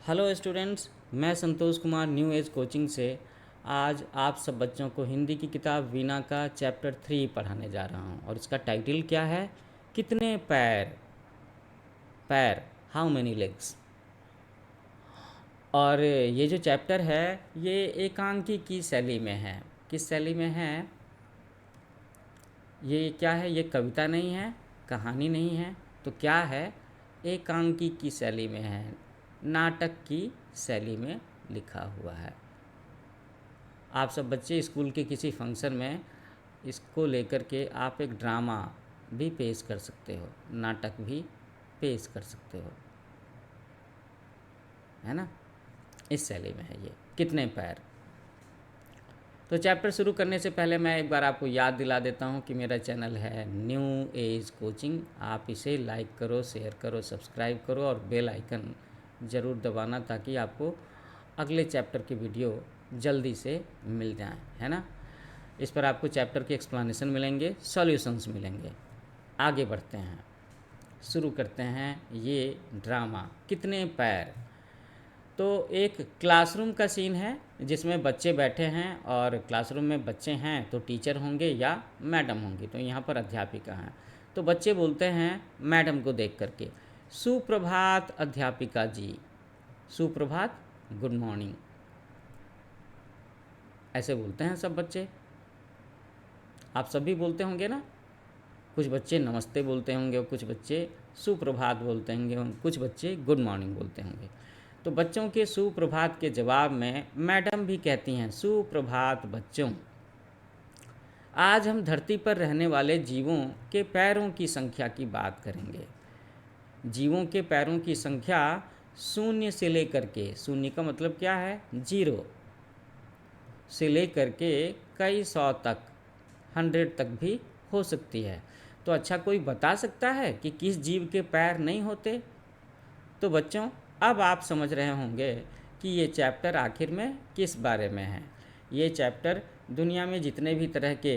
Hello students, मैं Santosh Kumar new age coaching से आज आप सब बच्चों को हिंदी की किताब वीणा का चैप्टर 3 पढ़ाने जा रहा हूं और इसका टाइटल क्या है? कितने पैर? पैर, हाउ मैनी लेग्स। और ये जो चैप्टर है ये एकांकी की शैली में है। किस शैली में है? ये क्या है? ये कविता नहीं है, कहानी नहीं है, तो क्या है? एकांकी की शैली में है, नाटक की शैली में लिखा हुआ है। आप सब बच्चे स्कूल के किसी फंक्शन में इसको लेकर के आप एक ड्रामा भी पेश कर सकते हो, नाटक भी पेश कर सकते हो, है ना? इस शैली में है ये कितने पैर। तो चैप्टर शुरू करने से पहले मैं एक बार आपको याद दिला देता हूँ कि मेरा चैनल है न्यू एज कोचिंग। आप इसे लाइक करो, शेयर करो, सब्सक्राइब करो और बेल आइकन ज़रूर दबाना ताकि आपको अगले चैप्टर की वीडियो जल्दी से मिल जाए, है ना? इस पर आपको चैप्टर के एक्सप्लेनेशन मिलेंगे, सॉल्यूशंस मिलेंगे। आगे बढ़ते हैं, शुरू करते हैं ये ड्रामा कितने पैर। तो एक क्लासरूम का सीन है जिसमें बच्चे बैठे हैं और क्लासरूम में बच्चे हैं तो टीचर होंगे या मैडम होंगी, तो यहाँ पर अध्यापिका हैं। तो बच्चे बोलते हैं मैडम को देख करके, सुप्रभात अध्यापिका जी, सुप्रभात, गुड मॉर्निंग, ऐसे बोलते हैं सब बच्चे। आप सभी बोलते होंगे ना? कुछ बच्चे नमस्ते बोलते होंगे और कुछ बच्चे सुप्रभात बोलते होंगे और कुछ बच्चे गुड मॉर्निंग बोलते होंगे। तो बच्चों के सुप्रभात के जवाब में मैडम भी कहती हैं, सुप्रभात बच्चों, आज हम धरती पर रहने वाले जीवों के पैरों की संख्या की बात करेंगे। जीवों के पैरों की संख्या शून्य से लेकर के, शून्य का मतलब क्या है? जीरो से लेकर के कई सौ तक, 100 तक भी हो सकती है। तो अच्छा, कोई बता सकता है कि किस जीव के पैर नहीं होते? तो बच्चों, अब आप समझ रहे होंगे कि ये चैप्टर आखिर में किस बारे में है। ये चैप्टर दुनिया में जितने भी तरह के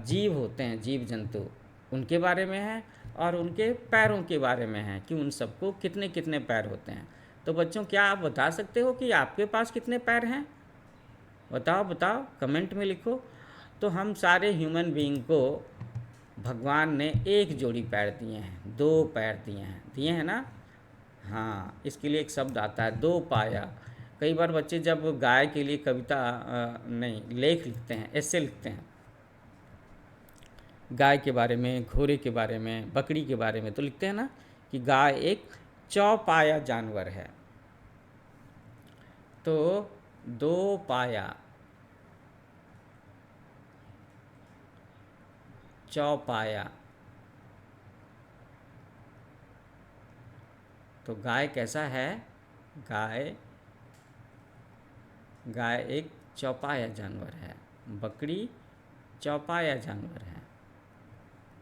जीव होते हैं, जीव जंतु, उनके बारे में है और उनके पैरों के बारे में है कि उन सबको कितने कितने पैर होते हैं। तो बच्चों, क्या आप बता सकते हो कि आपके पास कितने पैर हैं? बताओ बताओ, कमेंट में लिखो। तो हम सारे ह्यूमन बीइंग को भगवान ने एक जोड़ी पैर दिए हैं, 2 पैर दिए हैं ना? हाँ, इसके लिए एक शब्द आता है, 2 पाया। कई बार बच्चे जब गाय के लिए कविता नहीं, लेख लिखते हैं, ऐसे लिखते हैं, गाय के बारे में, घोड़े के बारे में, बकरी के बारे में, तो लिखते हैं ना कि गाय एक चौपाया जानवर है। तो 2 पाया, चौपाया। तो गाय कैसा है? गाय गाय एक चौपाया जानवर है, बकरी चौपाया जानवर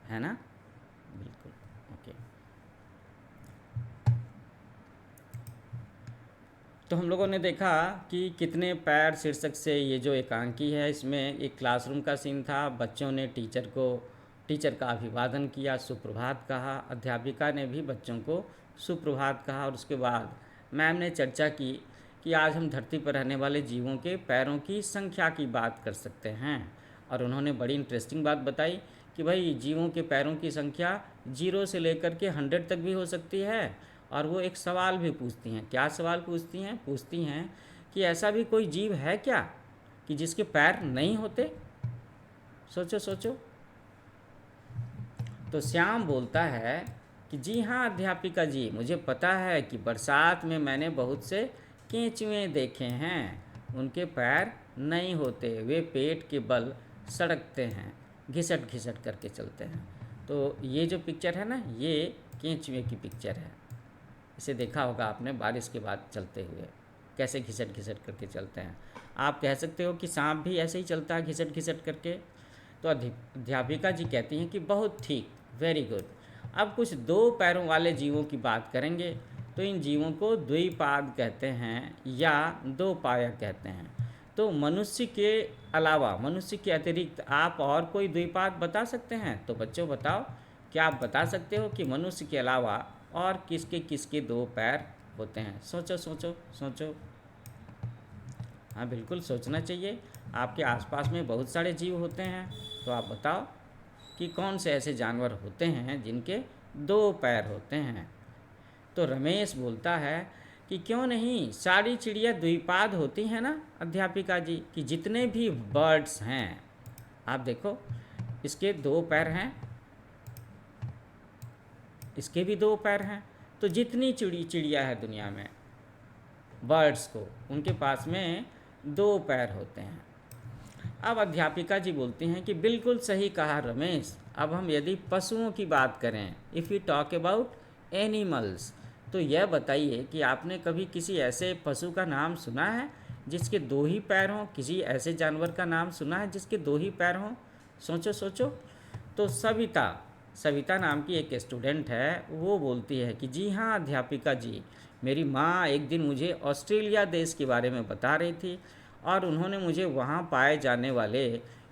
है ना? बिल्कुल, ओके। तो हम लोगों ने देखा कि कितने पैर शीर्षक से ये जो एकांकी है, इसमें एक क्लासरूम का सीन था। बच्चों ने टीचर का अभिवादन किया, सुप्रभात कहा, अध्यापिका ने भी बच्चों को सुप्रभात कहा और उसके बाद मैम ने चर्चा की कि आज हम धरती पर रहने वाले जीवों के पैरों की संख्या की बात कर सकते हैं। और उन्होंने बड़ी इंटरेस्टिंग बात बताई कि भाई जीवों के पैरों की संख्या 0 से लेकर के 100 तक भी हो सकती है। और वो एक सवाल भी पूछती हैं। क्या सवाल पूछती हैं? पूछती हैं कि ऐसा भी कोई जीव है क्या कि जिसके पैर नहीं होते? सोचो सोचो। तो श्याम बोलता है कि जी हाँ अध्यापिका जी, मुझे पता है कि बरसात में मैंने बहुत से केंचुए देखे हैं, उनके पैर नहीं होते, वे पेट के बल सड़कते हैं, घिसट घिसट करके चलते हैं। तो ये जो पिक्चर है ना, ये केंचुए की पिक्चर है। इसे देखा होगा आपने बारिश के बाद चलते हुए, कैसे घिसट घिसट करके चलते हैं। आप कह सकते हो कि सांप भी ऐसे ही चलता है, घिसट घिसट करके। तो अध्यापिका जी कहती हैं कि बहुत ठीक, वेरी गुड। अब कुछ 2 पैरों वाले जीवों की बात करेंगे। तो इन जीवों को द्विपाद कहते हैं या 2 पाया कहते हैं। तो मनुष्य के अलावा, मनुष्य के अतिरिक्त आप और कोई द्विपाद बता सकते हैं? तो बच्चों बताओ, क्या आप बता सकते हो कि मनुष्य के अलावा और किसके किसके 2 पैर होते हैं? सोचो सोचो सोचो। हाँ बिल्कुल सोचना चाहिए। आपके आसपास में बहुत सारे जीव होते हैं, तो आप बताओ कि कौन से ऐसे जानवर होते हैं जिनके 2 पैर होते हैं? तो रमेश बोलता है कि क्यों नहीं, सारी चिड़िया द्विपाद होती हैं ना अध्यापिका जी, कि जितने भी बर्ड्स हैं, आप देखो इसके 2 पैर हैं, इसके भी 2 पैर हैं, तो जितनी चिड़िया है दुनिया में बर्ड्स को, उनके पास में 2 पैर होते हैं। अब अध्यापिका जी बोलती हैं कि बिल्कुल सही कहा रमेश। अब हम यदि पशुओं की बात करें, if you talk about animals, तो यह बताइए कि आपने कभी किसी ऐसे पशु का नाम सुना है जिसके 2 ही पैर हों? किसी ऐसे जानवर का नाम सुना है जिसके 2 ही पैर हों? सोचो सोचो। तो सविता सविता नाम की एक स्टूडेंट है, वो बोलती है कि जी हाँ अध्यापिका जी, मेरी माँ एक दिन मुझे ऑस्ट्रेलिया देश के बारे में बता रही थी और उन्होंने मुझे वहाँ पाए जाने वाले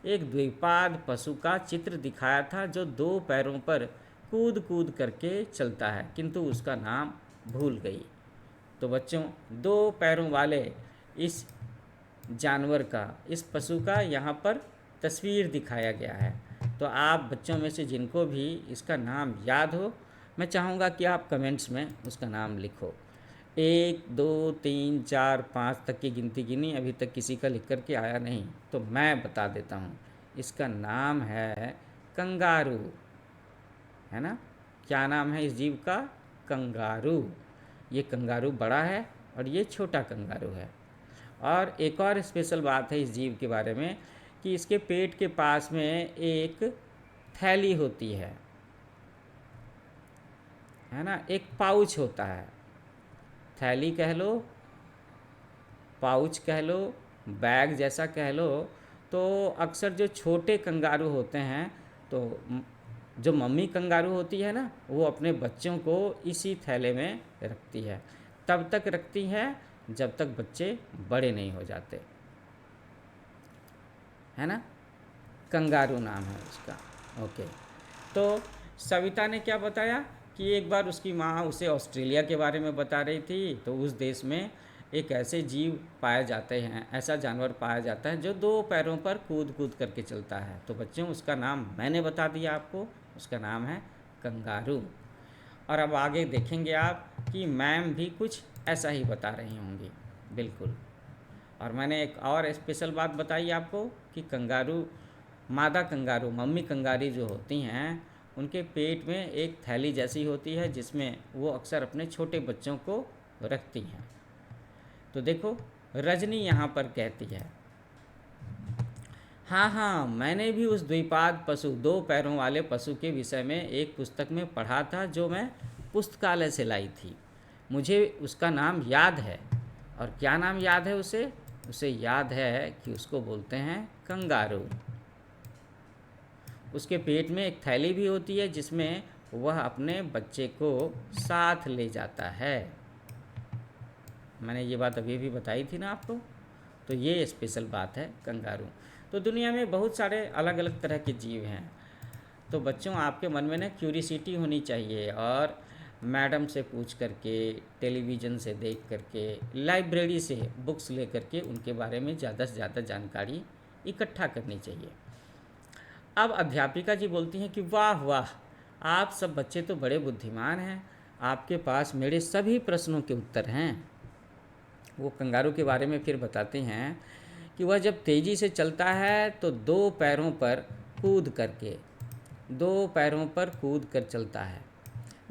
एक द्विपाद पशु का चित्र दिखाया था जो 2 पैरों पर कूद कूद करके चलता है, किंतु उसका नाम भूल गई। तो बच्चों, 2 पैरों वाले इस जानवर का, इस पशु का यहाँ पर तस्वीर दिखाया गया है। तो आप बच्चों में से जिनको भी इसका नाम याद हो, मैं चाहूँगा कि आप कमेंट्स में उसका नाम लिखो। 1 2 3 4 5 तक की गिनती गिनी, अभी तक किसी का लिख कर के आया नहीं, तो मैं बता देता हूँ। इसका नाम है कंगारू, है ना? क्या नाम है इस जीव का? कंगारू। ये कंगारू बड़ा है और ये छोटा कंगारू है। और एक और स्पेशल बात है इस जीव के बारे में कि इसके पेट के पास में एक थैली होती है ना? एक पाउच होता है। थैली कह लो, पाउच कह लो, बैग जैसा कह लो। तो अक्सर जो छोटे कंगारू होते हैं, तो जो मम्मी कंगारू होती है ना, वो अपने बच्चों को इसी थैले में रखती है। तब तक रखती है जब तक बच्चे बड़े नहीं हो जाते, है ना? कंगारू नाम है उसका। ओके। तो सविता ने क्या बताया कि एक बार उसकी माँ उसे ऑस्ट्रेलिया के बारे में बता रही थी, तो उस देश में एक ऐसे जीव पाए जाते हैं, ऐसा जानवर पाया जाता है जो 2 पैरों पर कूद कूद करके चलता है। तो बच्चों, उसका नाम मैंने बता दिया आपको, उसका नाम है कंगारू। और अब आगे देखेंगे आप कि मैम भी कुछ ऐसा ही बता रही होंगी। बिल्कुल। और मैंने एक और स्पेशल बात बताई आपको कि कंगारू, मादा कंगारू, मम्मी कंगारी जो होती हैं, उनके पेट में एक थैली जैसी होती है जिसमें वो अक्सर अपने छोटे बच्चों को रखती हैं। तो देखो, रजनी यहाँ पर कहती है, हाँ हाँ, मैंने भी उस द्विपाद पशु, 2 पैरों वाले पशु के विषय में एक पुस्तक में पढ़ा था जो मैं पुस्तकालय से लाई थी। मुझे उसका नाम याद है। और क्या नाम याद है उसे? उसे याद है कि उसको बोलते हैं कंगारू। उसके पेट में एक थैली भी होती है जिसमें वह अपने बच्चे को साथ ले जाता है। मैंने ये बात अभी भी बताई थी ना आपको। तो ये स्पेशल बात है कंगारू। तो दुनिया में बहुत सारे अलग अलग तरह के जीव हैं। तो बच्चों, आपके मन में ना क्यूरियसिटी होनी चाहिए और मैडम से पूछ करके, टेलीविज़न से देख करके, लाइब्रेरी से बुक्स ले करके उनके बारे में ज़्यादा से ज़्यादा जानकारी इकट्ठा करनी चाहिए। अब अध्यापिका जी बोलती हैं कि वाह वाह, आप सब बच्चे तो बड़े बुद्धिमान हैं, आपके पास मेरे सभी प्रश्नों के उत्तर हैं। वो कंगारू के बारे में फिर बताते हैं कि वह जब तेज़ी से चलता है तो 2 पैरों पर कूद करके, 2 पैरों पर कूद कर चलता है,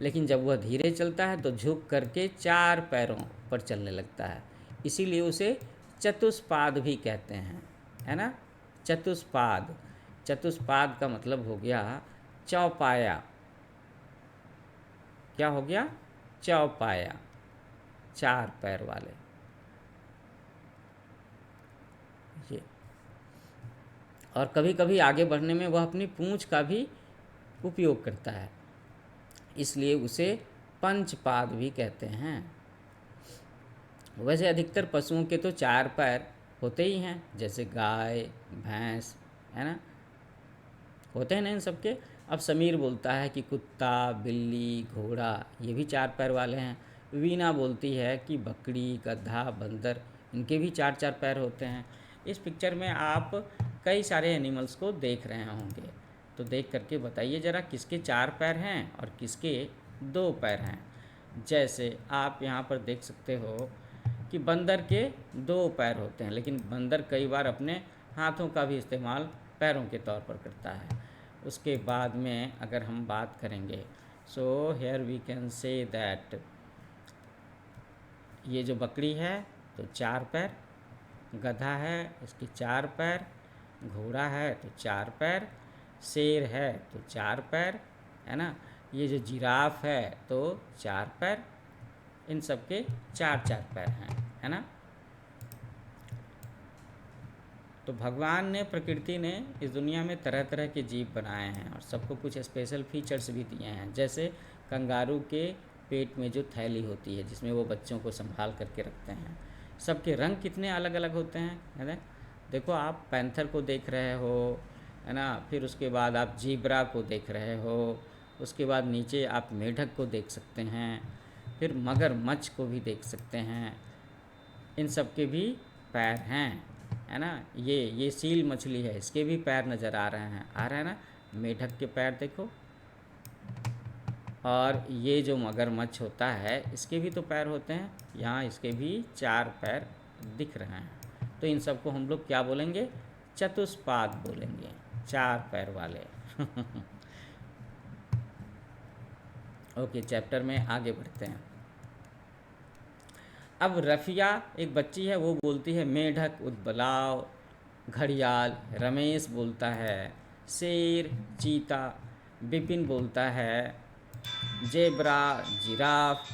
लेकिन जब वह धीरे चलता है तो झुक करके 4 पैरों पर चलने लगता है। इसीलिए उसे चतुष्पाद भी कहते हैं, है ना? चतुष्पाद। चतुष्पाद का मतलब हो गया चौपाया। क्या हो गया? चौपाया, 4 पैर वाले। ये और कभी कभी आगे बढ़ने में वह अपनी पूंछ का भी उपयोग करता है, इसलिए उसे पंचपाद भी कहते हैं। वैसे अधिकतर पशुओं के तो 4 पैर होते ही हैं, जैसे गाय, भैंस, है ना? होते हैं ना इन सबके। अब समीर बोलता है कि कुत्ता, बिल्ली, घोड़ा ये भी 4 पैर वाले हैं। वीना बोलती है कि बकरी, गधा, बंदर, इनके भी 4-4 पैर होते हैं। इस पिक्चर में आप कई सारे एनिमल्स को देख रहे होंगे, तो देख करके बताइए ज़रा किसके 4 पैर हैं और किसके 2 पैर हैं। जैसे आप यहाँ पर देख सकते हो कि बंदर के 2 पैर होते हैं, लेकिन बंदर कई बार अपने हाथों का भी इस्तेमाल पैरों के तौर पर करता है। उसके बाद में अगर हम बात करेंगे, so here we can say that ये जो बकरी है तो 4 पैर, गधा है इसके 4 पैर, घोड़ा है तो 4 पैर, शेर है तो 4 पैर, है ना। ये जो जिराफ है तो 4 पैर, इन सब के 4-4 पैर हैं, है ना। तो भगवान ने, प्रकृति ने इस दुनिया में तरह तरह के जीव बनाए हैं और सबको कुछ स्पेशल फीचर्स भी दिए हैं। जैसे कंगारू के पेट में जो थैली होती है जिसमें वो बच्चों को संभाल करके रखते हैं, सबके रंग कितने अलग अलग होते हैं, है ना। देखो आप पैंथर को देख रहे हो, है ना, फिर उसके बाद आप जीब्रा को देख रहे हो, उसके बाद नीचे आप मेढक को देख सकते हैं, फिर मगरमच्छ को भी देख सकते हैं, इन सब के भी पैर हैं, है ना। ये सील मछली है, इसके भी पैर नज़र आ रहे हैं, आ रहा है ना। मेढक के पैर देखो, और ये जो मगरमच्छ होता है इसके भी तो पैर होते हैं, यहाँ इसके भी 4 पैर दिख रहे हैं। तो इन सबको हम लोग क्या बोलेंगे, चतुष्पाद बोलेंगे, 4 पैर वाले। ओके, चैप्टर में आगे बढ़ते हैं। अब रफ़िया एक बच्ची है, वो बोलती है मेढक, उदबलाव, घड़ियाल, रमेश बोलता है शेर, चीता, विपिन बोलता है जेब्रा, जिराफ।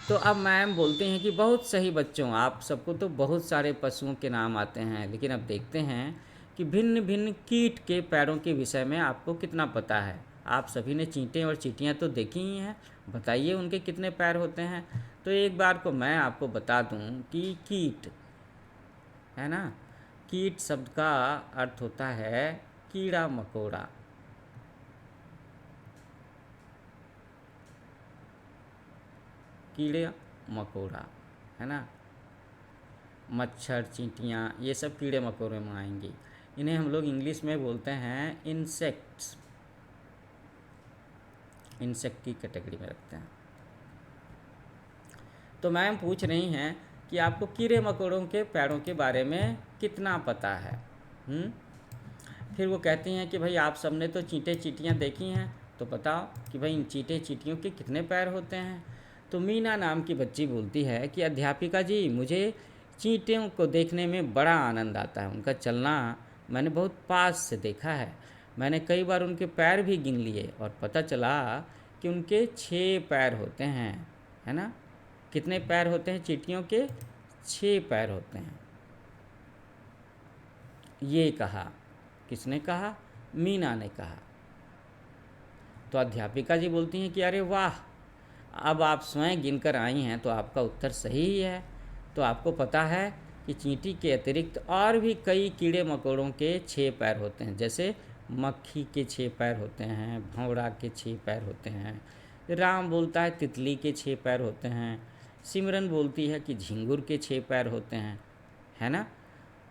तो अब मैम बोलते हैं कि बहुत सही बच्चों, आप सबको तो बहुत सारे पशुओं के नाम आते हैं, लेकिन अब देखते हैं कि भिन्न भिन्न कीट के पैरों के विषय में आपको कितना पता है। आप सभी ने चींटे और चींटियां तो देखी ही हैं, बताइए उनके कितने पैर होते हैं। तो एक बार को मैं आपको बता दूं कि कीट, है ना, कीट शब्द का अर्थ होता है कीड़ा मकोड़ा। कीड़े मकोड़ा, है ना, मच्छर, चींटियाँ, ये सब कीड़े मकोड़े में आएंगी। इन्हें हम लोग इंग्लिश में बोलते हैं इंसेक्ट्स, इंसेक्ट की कैटेगरी में रखते हैं। तो मैम पूछ रही हैं कि आपको कीड़े मकोड़ों के पैरों के बारे में कितना पता है। फिर वो कहती हैं कि भाई आप सबने तो चींटे चींटियाँ देखी हैं, तो बताओ कि भाई इन चींटे चींटियों के कितने पैर होते हैं। तो मीना नाम की बच्ची बोलती है कि अध्यापिका जी, मुझे चींटियों को देखने में बड़ा आनंद आता है, उनका चलना मैंने बहुत पास से देखा है, मैंने कई बार उनके पैर भी गिन लिए और पता चला कि उनके 6 पैर होते हैं, है ना। कितने पैर होते हैं चींटियों के, 6 पैर होते हैं। ये कहा, किसने कहा, मीना ने कहा। तो अध्यापिका जी बोलती हैं कि अरे वाह, अब आप स्वयं गिनकर आई हैं तो आपका उत्तर सही ही है। तो आपको पता है कि चींटी के अतिरिक्त और भी कई कीड़े मकोड़ों के 6 पैर होते हैं, जैसे मक्खी के 6 पैर होते हैं, भंवरा के 6 पैर होते हैं, राम बोलता है तितली के 6 पैर होते हैं, सिमरन बोलती है कि झिंगुर के 6 पैर होते हैं, है ना।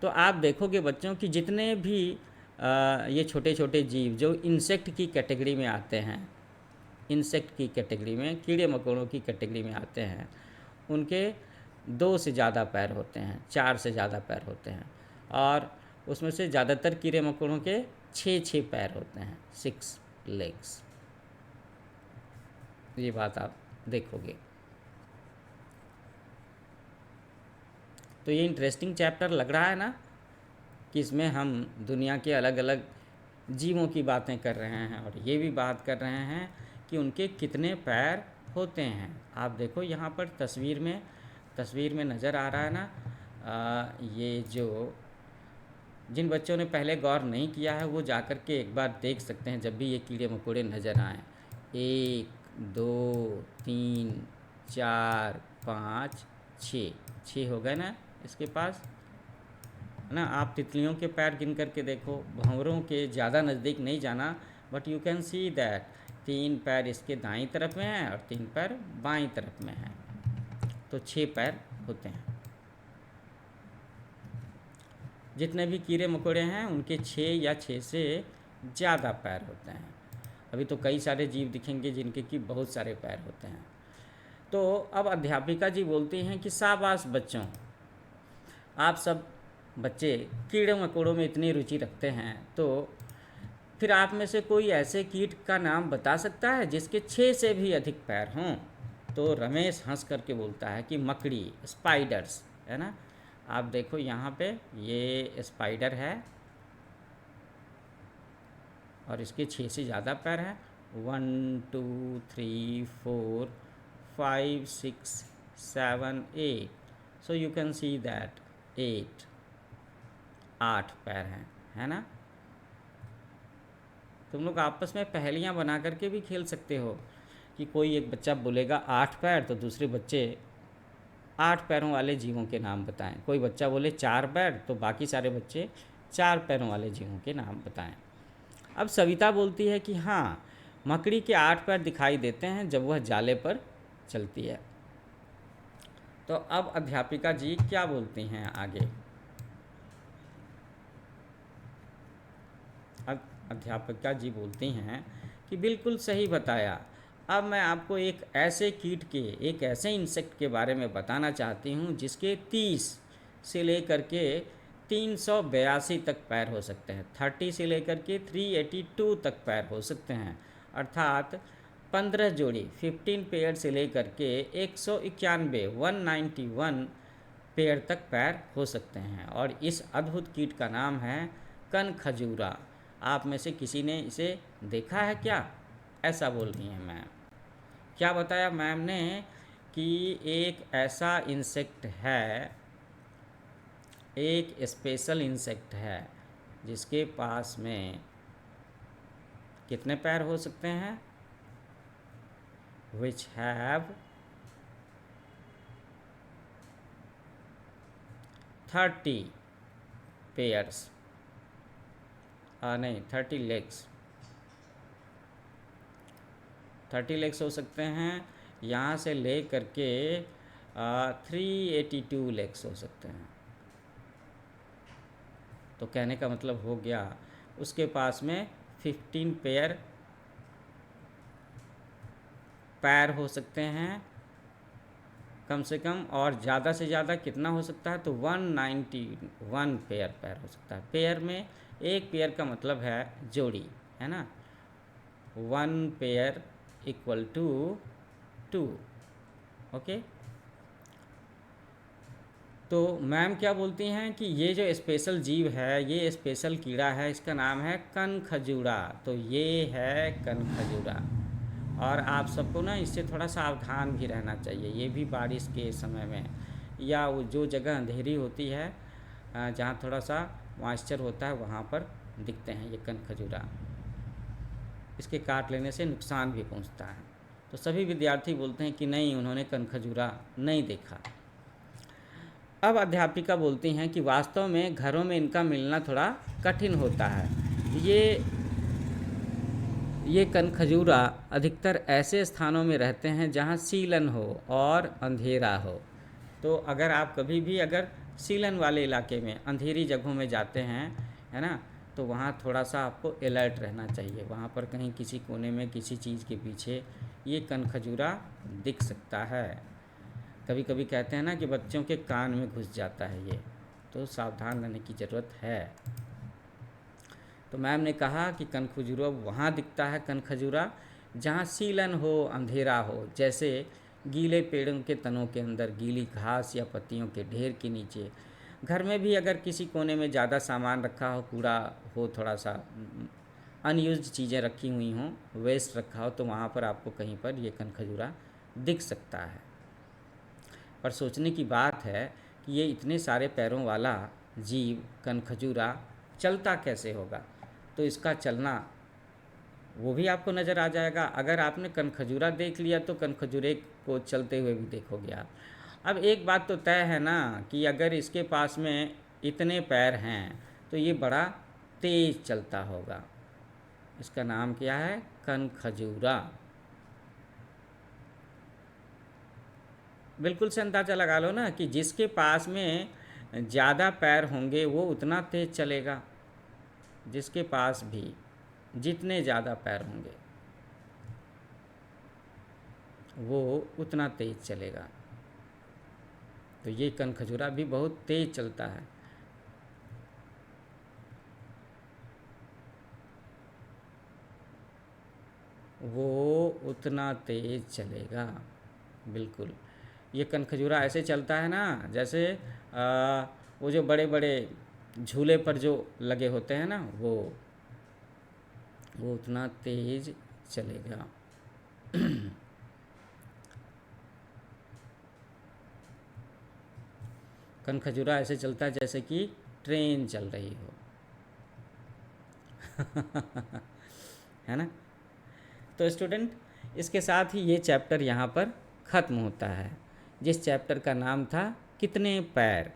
तो आप देखोगे बच्चों कि जितने भी ये छोटे छोटे जीव जो इंसेक्ट की कैटेगरी में आते हैं, इंसेक्ट की कैटेगरी में, कीड़े मकोड़ों की कैटेगरी में आते हैं, उनके 2 से ज़्यादा पैर होते हैं, 4 से ज़्यादा पैर होते हैं, और उसमें से ज़्यादातर कीड़े मकोड़ों के 6 पैर होते हैं, 6 लेग्स। ये बात आप देखोगे। तो ये इंटरेस्टिंग चैप्टर लग रहा है ना, कि इसमें हम दुनिया के अलग अलग जीवों की बातें कर रहे हैं और ये भी बात कर रहे हैं कि उनके कितने पैर होते हैं। आप देखो यहाँ पर तस्वीर में नज़र आ रहा है ना, ये जो जिन बच्चों ने पहले गौर नहीं किया है वो जाकर के एक बार देख सकते हैं जब भी ये कीड़े मकोड़े नज़र आएँ। 1 2 3 4 5 6 हो गए ना इसके पास, है ना। आप तितलियों के पैर गिन करके देखो, भंवरों के ज़्यादा नज़दीक नहीं जाना, but you can see that 3 पैर इसके दाईं तरफ में हैं और 3 पैर बाईं तरफ में हैं, तो 6 पैर होते हैं। जितने भी कीड़े मकोड़े हैं उनके 6 या 6 से ज़्यादा पैर होते हैं। अभी तो कई सारे जीव दिखेंगे जिनके कि बहुत सारे पैर होते हैं। तो अब अध्यापिका जी बोलती हैं कि शाबाश बच्चों, आप सब बच्चे कीड़े मकोड़ों में इतनी रुचि रखते हैं, तो फिर आप में से कोई ऐसे कीट का नाम बता सकता है जिसके 6 से भी अधिक पैर हों? तो रमेश हंस करके बोलता है कि मकड़ी, स्पाइडर्स, है ना। आप देखो यहाँ पे ये स्पाइडर है और इसके 6 से ज़्यादा पैर हैं। 1 2 3 4 5 6 7 8, so you can see that 8 पैर हैं, है ना। तुम लोग आपस में पहेलियाँ बना करके भी खेल सकते हो कि कोई एक बच्चा बोलेगा 8 पैर, तो दूसरे बच्चे 8 पैरों वाले जीवों के नाम बताएं। कोई बच्चा बोले 4 पैर, तो बाकी सारे बच्चे 4 पैरों वाले जीवों के नाम बताएं। अब सविता बोलती है कि हाँ, मकड़ी के 8 पैर दिखाई देते हैं जब वह जाले पर चलती है। तो अब अध्यापिका जी क्या बोलती हैं आगे? अब अध्यापिका जी बोलती हैं कि बिल्कुल सही बताया। अब मैं आपको एक ऐसे कीट के, एक ऐसे इंसेक्ट के बारे में बताना चाहती हूँ जिसके 30 से लेकर के 382 तक पैर हो सकते हैं। 30 से लेकर के 382 तक पैर हो सकते हैं, अर्थात 15 जोड़ी 15 पेयर से लेकर के 191 पेयर तक पैर हो सकते हैं। और इस अद्भुत कीट का नाम है कनखजूरा। आप में से किसी ने इसे देखा है क्या? ऐसा बोल रही हैं मैम। क्या बताया मैम ने कि एक ऐसा इंसेक्ट है, एक स्पेशल इंसेक्ट है जिसके पास में कितने पैर हो सकते हैं? विच हैव 30 पेयर्स, नहीं 30 लेग्स, 30 लेग्स हो सकते हैं। यहाँ से ले करके 382 लेग्स हो सकते हैं। तो कहने का मतलब हो गया उसके पास में 15 पेयर पैर हो सकते हैं कम से कम, और ज़्यादा से ज़्यादा कितना हो सकता है? तो 191 पैर हो सकता है। पेयर में एक पेयर का मतलब है जोड़ी, है ना। 1 पेयर इक्वल टू 2, ओके। तो मैम क्या बोलती हैं कि ये जो स्पेशल जीव है, ये स्पेशल कीड़ा है, इसका नाम है कनखजूरा। तो ये है कनखजूरा, और आप सबको ना इससे थोड़ा सावधान भी रहना चाहिए। ये भी बारिश के समय में या वो जो जगह अंधेरी होती है, जहाँ थोड़ा सा मॉइस्चर होता है, वहाँ पर दिखते हैं ये कनखजूरा। इसके काट लेने से नुकसान भी पहुँचता है। तो सभी विद्यार्थी बोलते हैं कि नहीं, उन्होंने कनखजूरा नहीं देखा। अब अध्यापिका बोलती हैं कि वास्तव में घरों में इनका मिलना थोड़ा कठिन होता है। ये कनखजूरा अधिकतर ऐसे स्थानों में रहते हैं जहाँ सीलन हो और अंधेरा हो। तो अगर आप कभी भी अगर सीलन वाले इलाके में, अंधेरी जगहों में जाते हैं, है ना, तो वहाँ थोड़ा सा आपको अलर्ट रहना चाहिए। वहाँ पर कहीं किसी कोने में किसी चीज़ के पीछे ये कनखजूरा दिख सकता है। कभी कभी कहते हैं ना कि बच्चों के कान में घुस जाता है ये, तो सावधान रहने की ज़रूरत है। तो मैम ने कहा कि कनखजूरा वहाँ दिखता है, कनखजूरा जहाँ सीलन हो, अंधेरा हो, जैसे गीले पेड़ों के तनों के अंदर, गीली घास या पत्तियों के ढेर के नीचे। घर में भी अगर किसी कोने में ज़्यादा सामान रखा हो, कूड़ा हो, थोड़ा सा अनयूज्ड चीज़ें रखी हुई हों, वेस्ट रखा हो, तो वहाँ पर आपको कहीं पर ये कनखजूरा दिख सकता है। पर सोचने की बात है कि ये इतने सारे पैरों वाला जीव कनखजूरा चलता कैसे होगा? तो इसका चलना वो भी आपको नज़र आ जाएगा। अगर आपने कनखजूरा देख लिया तो कनखजूरे को चलते हुए भी देखोगे आप। अब एक बात तो तय है ना कि अगर इसके पास में इतने पैर हैं तो ये बड़ा तेज़ चलता होगा। इसका नाम क्या है? कनखजूरा। बिल्कुल से अंदाज़ा लगा लो ना कि जिसके पास में ज़्यादा पैर होंगे वो उतना तेज़ चलेगा, जिसके पास भी जितने ज़्यादा पैर होंगे वो उतना तेज़ चलेगा। तो ये कनखजूरा भी बहुत तेज़ चलता है। वो उतना तेज़ चलेगा। बिल्कुल, ये कनखजूरा ऐसे चलता है ना जैसे वो जो बड़े बड़े झूले पर जो लगे होते हैं ना वो उतना तेज़ चलेगा। कनखजूरा ऐसे चलता है जैसे कि ट्रेन चल रही हो। है ना। तो स्टूडेंट, इसके साथ ही ये चैप्टर यहाँ पर ख़त्म होता है, जिस चैप्टर का नाम था कितने पैर।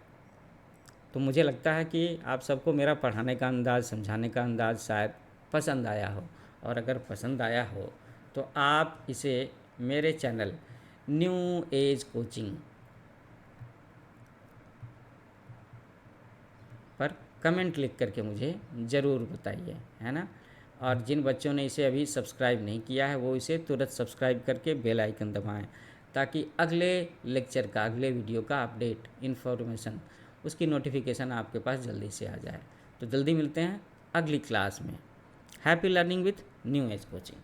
तो मुझे लगता है कि आप सबको मेरा पढ़ाने का अंदाज़, समझाने का अंदाज़ शायद पसंद आया हो, और अगर पसंद आया हो तो आप इसे मेरे चैनल न्यू एज कोचिंग पर कमेंट लिख करके मुझे ज़रूर बताइए, है ना। और जिन बच्चों ने इसे अभी सब्सक्राइब नहीं किया है वो इसे तुरंत सब्सक्राइब करके बेल आइकन दबाएं, ताकि अगले लेक्चर का, अगले वीडियो का अपडेट, इन्फॉर्मेशन, उसकी नोटिफिकेशन आपके पास जल्दी से आ जाए। तो जल्दी मिलते हैं अगली क्लास में। Happy learning with new age coaching.